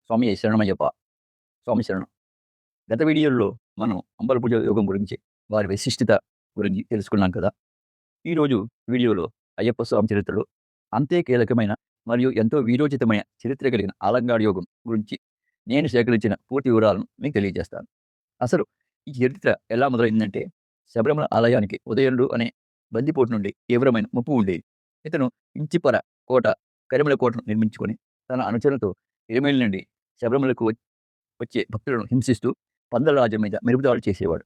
స్వామి శరణమయ్యప్ప. స్వామి శరణం. గత వీడియోల్లో మనం అంబల పూజ యోగం గురించి, వారి విశిష్టత గురించి తెలుసుకున్నాం కదా! ఈరోజు వీడియోలో అయ్యప్ప స్వామి చరిత్రలో అంతే కీలకమైన మరియు ఎంతో వీరోచితమైన చరిత్ర కలిగిన ఆలంగాడు యోగం గురించి నేను సేకరించిన పూర్తి వివరాలను మీకు తెలియజేస్తాను. అసలు ఈ చరిత్ర ఎలా మొదలైందంటే, శబరిమల ఆలయానికి ఉదయనుడు అనే బందిపోటు నుండి తీవ్రమైన ముప్పు ఉండేది. ఇతను ఇంచిపర కోట, కరిమల కోటను నిర్మించుకొని తన అనుచరులతో ఎరిమేలి నుండి శబరిమలకు వచ్చే భక్తులను హింసిస్తూ పందలరాజు మీద మెరుపుదాడులు చేసేవాడు.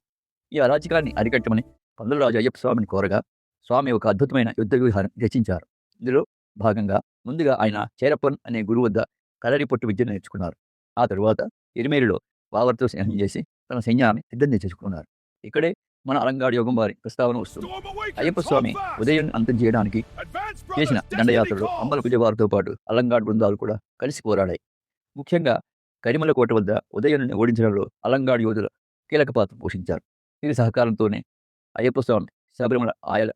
ఈ అరాచకాన్ని అరికట్టమని పందలరాజు అయ్యప్ప స్వామిని కోరగా, స్వామి ఒక అద్భుతమైన యుద్ధ వ్యూహాన్ని రచించారు. ఇందులో భాగంగా ముందుగా ఆయన చేరప్పన్ అనే గురువు వద్ద కలరి పొట్టు విద్యను నేర్చుకున్నారు. ఆ తరువాత ఎరిమేలిలో వావర్తో స్నేహం చేసి తన సైన్యాన్ని సిద్ధం చేసుకున్నారు. ఇక్కడే మన అలంగాడు యోగం వారి ప్రస్తావన వస్తుంది. అయ్యప్ప స్వామి ఉదయం అంతం చేయడానికి చేసిన దండయాత్రలో అంబల పూజ వారితో పాటు అలంగాడు బృందాలు కూడా కలిసి పోరాడాయి. ముఖ్యంగా కరిమల కోట వద్ద ఉదయనుని ఓడించడంలో అలంగాడు యోధులు కీలక పాత్ర పోషించారు. వీరి సహకారంతోనే అయ్యప్ప స్వామి శబరిమల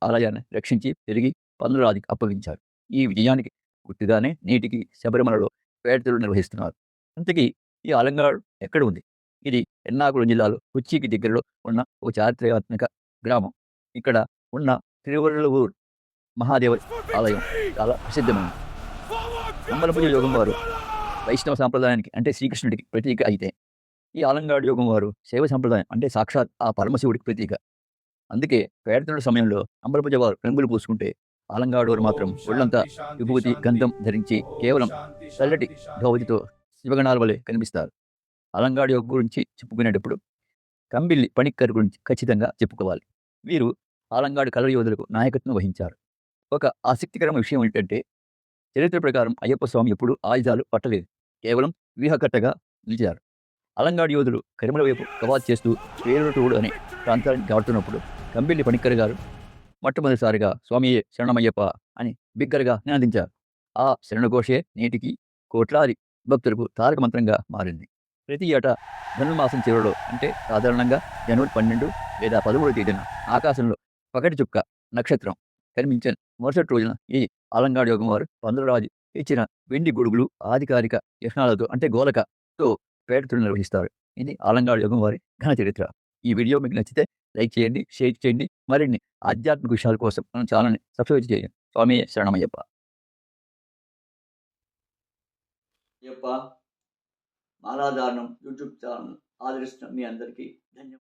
ఆలయాన్ని రక్షించి తిరిగి పందులరాజుకి అప్పగించారు. ఈ విజయానికి గుర్తుగానే నేటికి శబరిమలలో వేడుకలు నిర్వహిస్తున్నారు. ఇంతకీ ఈ అలంగాడు ఎక్కడ ఉంది? ఇది ఎర్నాకుళం జిల్లాలో కుచ్చికి దగ్గరలో ఉన్న ఒక చారిత్రాత్మక గ్రామం. ఇక్కడ ఉన్న తిరువళ్ళూరు మహాదేవ ఆలయం చాలా ప్రసిద్ధమైనది. అంబలపూజ యోగం వారు వైష్ణవ సాంప్రదాయానికి అంటే శ్రీకృష్ణుడికి ప్రతీక అయితే, ఈ ఆలంగాడు యోగం వారు శైవ సంప్రదాయం అంటే సాక్షాత్ ఆ పరమశివుడికి ప్రతీక. అందుకే పేర్కొన్న సమయంలో అంబలపూజ వారు రంగులు పూసుకుంటే, ఆలంగాడు వారు మాత్రం ఒళ్ళంతా విభూతి గంధం ధరించి కేవలం తెల్లటి ధోవతితో శివగణాల వలె కనిపిస్తారు. అలంగాడు యోగం గురించి చెప్పుకునేటప్పుడు కంబిల్లి పణిక్కర్ గురించి ఖచ్చితంగా చెప్పుకోవాలి. వీరు ఆలంగాడు కలరి యోధులకు నాయకత్వం వహించారు. ఒక ఆసక్తికరమైన విషయం ఏంటంటే, చరిత్ర ప్రకారం అయ్యప్ప స్వామి ఎప్పుడూ ఆయుధాలు పట్టలేదు. కేవలం వ్యూహకర్తగా నిలిచారు. అలంగాడు యోధులు కరిమల వైపు కవాతు చేస్తూ పేరుటూడు అనే ప్రాంతాన్ని దాటుతున్నప్పుడు కంబిల్లి పణిక్కర్ గారు మొట్టమొదటిసారిగా స్వామియే శరణమయ్యప్ప అని బిగ్గరగా నినదించారు. ఆ శరణఘోషే నేటికి కోట్లాది భక్తులకు తారక మంత్రంగా మారింది. ప్రతి ఏటా ధనుర్మాసం చివరిలో అంటే సాధారణంగా జనవరి 12 లేదా 13 తేదీన ఆకాశంలో పగటి చుక్క నక్షత్రం కనిపించిన మరుసటి రోజున ఈ అలంగాడు యోగం వారు పందులరాజు ఇచ్చిన వెండి గొడుగులు అధికారిక యష్ణాలతో అంటే గోలకతో పేటతులు నిర్వహిస్తారు. ఇది ఆలంగాడు యోగం వారి ఘన చరిత్ర. ఈ వీడియో మీకు నచ్చితే లైక్ చేయండి, షేర్ చేయండి. మరిన్ని ఆధ్యాత్మిక విషయాల కోసం మన ఛానల్ని సబ్స్క్రైబ్ చేయండి. స్వామి శరణమయ్యప్ప. అయ్యప్ప మాలాధారణం యూట్యూబ్ ఛానల్ ఆదరిస్తున్న మీ అందరికీ ధన్యవాదాలు.